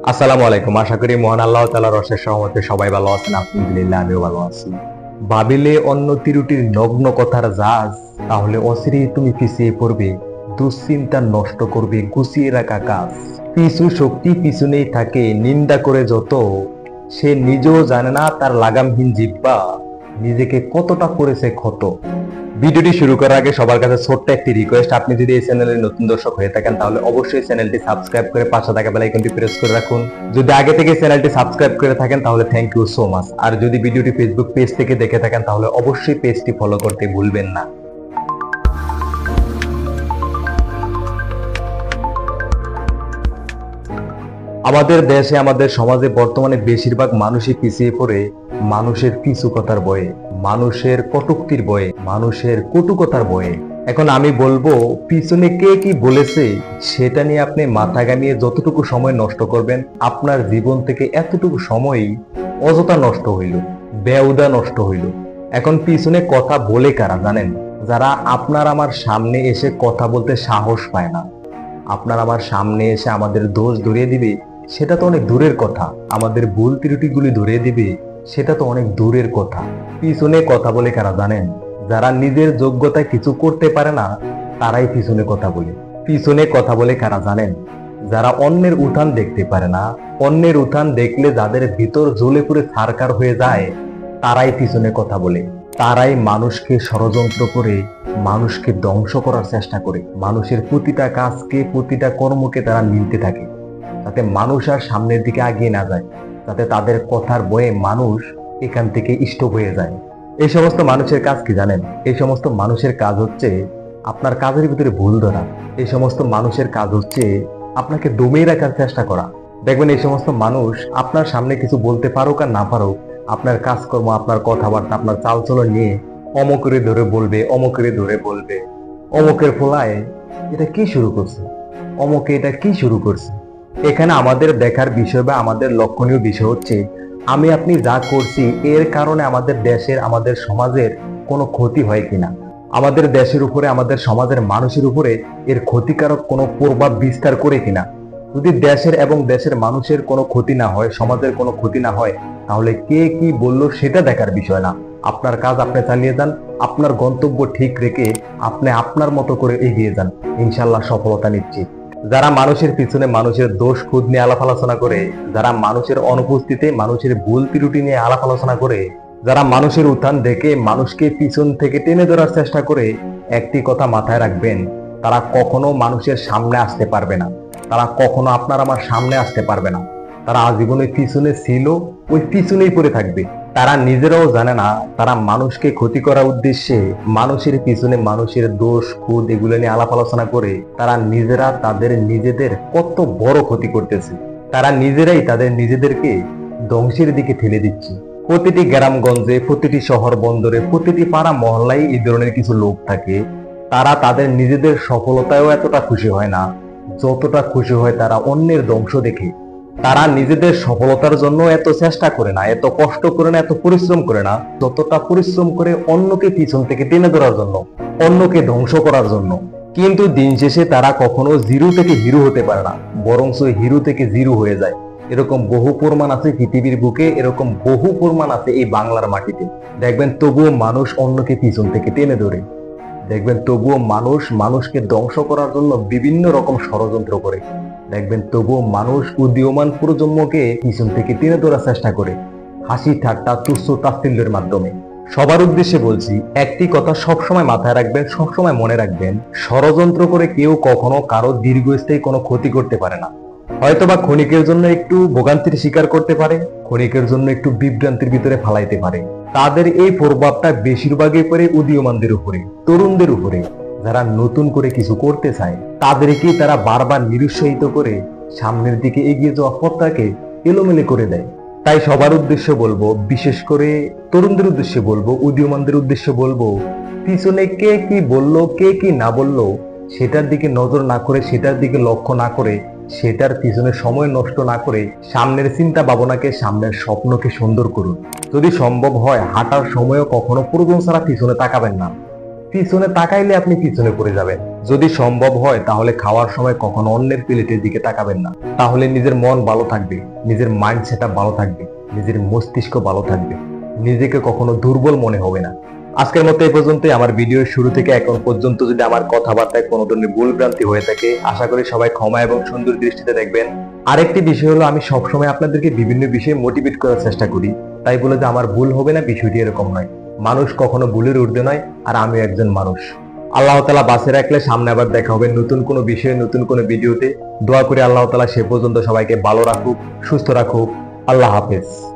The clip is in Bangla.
আসসালামু আলাইকুম। আশা করি মহান আল্লাহ তাআলার অশেষ রহমতে সবাই ভালো আছেন। আলহামদুলিল্লাহ আমিও ভালো আছি। ভাবিলে অন্য তিরুটির নগ্ন কথার জাজ, তাহলে অচিরেই তুমি পিছিয়ে পড়বে, দুশ্চিন্তা নষ্ট করবে গুছিয়ে রাখা কাজ। পিছু শক্তি পিছনেই থাকে, নিন্দা করে যত, সে নিজেও জানে না তার লাগামহীন জিহ্বা নিজেকে কতটা করেছে ক্ষত। ভিডিওটি শুরু করার আগে সবার কাছে ছোট্ট একটি রিকোয়েস্ট, আপনি যদি এই চ্যানেলের নতুন দর্শক হয়ে থাকেন তাহলে অবশ্যই চ্যানেলটি সাবস্ক্রাইব করে পাশে থাকা বেল আইকনটি প্রেস করে রাখুন। যদি আগে থেকে চ্যানেলটি সাবস্ক্রাইব করে থাকেন তাহলে থ্যাংক ইউ সো মাচ। আর যদি ভিডিওটি ফেসবুক পেজ থেকে দেখে থাকেন তাহলে অবশ্যই পেজটি ফলো করতে ভুলবেন না। আমাদের দেশে আমাদের সমাজে বর্তমানে বেশিরভাগ মানুষই পিছিয়ে পড়ে মানুষের পিছু কথার বয়ে, মানুষের কটূক্তির বয়ে, মানুষের কটু কথার বয়ে। এখন আমি বলবো, পিছনে কে কি বলেছে সেটা নিয়ে আপনি মাথা ঘামিয়ে যতটুকু সময় নষ্ট করবেন, আপনার জীবন থেকে এতটুকু সময়ই অযথা নষ্ট হইল, বেহুদা নষ্ট হইল। এখন পিছনে কথা বলে কারা জানেন? যারা আপনার আমার সামনে এসে কথা বলতে সাহস পায় না। আপনার আমার সামনে এসে আমাদের দোষ ধরিয়ে দিবে সেটা তো অনেক দূরের কথা, আমাদের ভুল ত্রুটিগুলি ধরিয়ে দিবে সেটা তো অনেক দূরের কথা। পিছনে কথা বলে কারা জানেন? যারা নিজের যোগ্যতায় কিছু করতে পারে না তারাই পিছনে কথা বলে। পিছনে কথা বলে কারা জানেন? যারা অন্যের উত্থান দেখতে পারে না, অন্যের উত্থান দেখলে যাদের ভিতর জ্বলে পুড়ে ছারখার হয়ে যায় তারাই পিছনে কথা বলে। তারাই মানুষকে ষড়যন্ত্র করে মানুষকে ধ্বংস করার চেষ্টা করে, মানুষের প্রতিটা কাজকে প্রতিটা কর্মকে তারা নিতে থাকে যাতে মানুষ আর সামনের দিকে এগিয়ে না যায়, যাতে তাদের কথার বয়ে মানুষ এখান থেকে স্টপ হয়ে যায়। এই সমস্ত মানুষের কাজ কি জানেন? এই সমস্ত মানুষের কাজ হচ্ছে আপনার কাজের ভিতরে ভুল ধরা। এই সমস্ত মানুষের কাজ হচ্ছে আপনাকে দমিয়ে রাখার চেষ্টা করা। দেখবেন এই সমস্ত মানুষ আপনার সামনে কিছু বলতে পারুক আর না পারুক, আপনার কাজকর্ম, আপনার কথাবার্তা, আপনার চালচলন নিয়ে অমুকের ধরে বলবে, অমুকের ধরে বলবে, অমুকের ফলায় এটা কি শুরু করছে, অমুকে এটা কি শুরু করছে। এখানে আমাদের দেখার বিষয় বা আমাদের লক্ষণীয় বিষয় হচ্ছে আমি আপনি যা করছি এর কারণে আমাদের দেশের, আমাদের সমাজের কোনো ক্ষতি হয় কিনা, আমাদের দেশের উপরে, আমাদের সমাজের মানুষের উপরে এর ক্ষতিকারক কোনো প্রভাব বিস্তার করে কিনা। যদি দেশের এবং দেশের মানুষের কোনো ক্ষতি না হয়, সমাজের কোনো ক্ষতি না হয়, তাহলে কে কি বললো সেটা দেখার বিষয় না। আপনার কাজ আপনি চালিয়ে যান, আপনার গন্তব্য ঠিক রেখে আপনি আপনার মতো করে এগিয়ে যান, ইনশাল্লাহ সফলতা নিশ্চিত। যারা মানুষের পিছনে মানুষের দোষ খুদ নিয়ে আলাপ আলোচনা করে, যারা মানুষের অনুপস্থিতিতে মানুষের ভুল ত্রুটি নিয়ে আলাপ আলোচনা করে, যারা মানুষের উত্থান দেখে মানুষকে পিছন থেকে টেনে ধরার চেষ্টা করে, একটি কথা মাথায় রাখবেন, তারা কখনো মানুষের সামনে আসতে পারবে না, তারা কখনো আপনার আমার সামনে আসতে পারবে না। তারা আজীবনে পিছনে ছিল, ওই পিছনেই পড়ে থাকবে। তারা নিজেরাও জানে না তারা মানুষকে ক্ষতি করার উদ্দেশ্যে মানুষের পিছনে মানুষের দোষ খুদ এগুলো নিয়ে আলাপ আলোচনা করে তারা নিজেরা তাদের নিজেদের কত বড় ক্ষতি করতেছে। তারা নিজেরাই তাদের নিজেদেরকে ধ্বংসের দিকে ঠেলে দিচ্ছে। প্রতিটি গ্রামগঞ্জে, প্রতিটি শহর বন্দরে, প্রতিটি পাড়া মহল্লায় এই ধরনের কিছু লোক থাকে। তারা তাদের নিজেদের সফলতায়ও এতটা খুশি হয় না যতটা খুশি হয় তারা অন্যের ধ্বংস দেখে। তারা নিজেদের সফলতার জন্য এত চেষ্টা করে না, এত কষ্ট করে না, এত পরিশ্রম করে না যতটা পরিশ্রম করে অন্যকে পিছন থেকে টেনে ধরার জন্য, অন্যকে ধ্বংস করার জন্য। কিন্তু দিন শেষে তারা কখনো জিরো থেকে হিরো হতে পারে না, বরঞ্চ হিরো থেকে জিরো হয়ে যায়। এরকম বহু প্রমাণ আছে পৃথিবীর বুকে, এরকম বহু প্রমাণ আছে এই বাংলার মাটিতে। দেখবেন তবুও মানুষ অন্যকে পিছন থেকে টেনে ধরে, দেখবেন তবুও মানুষ মানুষকে ধ্বংস করার জন্য বিভিন্ন রকম ষড়যন্ত্র করে, দেখবেন তবুও মানুষ উদীয়মান প্রজন্মকে পিছন থেকে টেনে ধরার চেষ্টা করে হাসি ঠাট্টা তুচ্ছ তাচ্ছিল্যের মাধ্যমে। সবার উদ্দেশ্যে বলছি, একটি কথা সবসময় মাথায় রাখবেন, সবসময় মনে রাখবেন, ষড়যন্ত্র করে কেউ কখনো কারো দীর্ঘস্থায়ী কোনো ক্ষতি করতে পারে না। হয়তোবা ক্ষণিকের জন্য একটু ভোগান্তির শিকার করতে পারে, ক্ষণিকের জন্য একটু বিভ্রান্তির ভিতরে ফালাইতে পারে। তাদের এই প্রভাবটা বেশিরভাগই পড়ে উদীয়মানদের উপরে, তরুণদের উপরে। যারা নতুন করে কিছু করতে চায় তাদেরকে তারা বারবার নিরুৎসাহিত করে সামনের দিকে এগিয়ে যাওয়া পথটাকে এলোমেলো করে দেয়। তাই সবার উদ্দেশ্যে বলবো, বিশেষ করে তরুণদের উদ্দেশ্যে বলবো, উদীয়মানদের উদ্দেশ্যে বলবো, পিছনে কে কি বললো, কে কি না বললো সেটার দিকে নজর না করে, সেটার দিকে লক্ষ্য না করে, সেটার পিছনে সময় নষ্ট না করে সামনের চিন্তা ভাবনাকে, সামনের স্বপ্নকে সুন্দর করুন। যদি সম্ভব হয় হাঁটার সময়ও কখনো প্রয়োজন ছাড়া পিছনে তাকাবেন না। পিছনে তাকাইলে আপনি পিছনে পড়ে যাবেন। যদি সম্ভব হয় তাহলে খাওয়ার সময় কখনো অন্যের প্লেটের দিকে তাকাবেন না। তাহলে নিজের মন ভালো থাকবে, নিজের মাইন্ড সেট আপ ভালো থাকবে, নিজের মস্তিষ্ক ভালো থাকবে, নিজেকে কখনো দুর্বল মনে হবে না। আজকের মতো এই পর্যন্তই। আমার ভিডিওর শুরু থেকে এখন পর্যন্ত যদি আমার কথাবার্তায় কোনো ধরনের ভুল ভ্রান্তি হয়ে থাকে, আশা করি সবাই ক্ষমা এবং সুন্দর দৃষ্টিতে দেখবেন। আরেকটি বিষয় হলো, আমি সবসময় আপনাদেরকে বিভিন্ন বিষয়ে মোটিভেট করার চেষ্টা করি, তাই বলে যে আমার ভুল হবে না বিষয়টি এরকম নয়। মানুষ কখনো ভুলের ঊর্ধ্বে নয়, আর আমি একজন মানুষ। আল্লাহ তাআলা বাঁচে রাখলে সামনে আবার দেখা হবে নতুন কোনো বিষয়ে, নতুন কোনো ভিডিওতে। দোয়া করি আল্লাহ তাআলা সে পর্যন্ত সবাইকে ভালো রাখুক, সুস্থ রাখুক। আল্লাহ হাফেজ।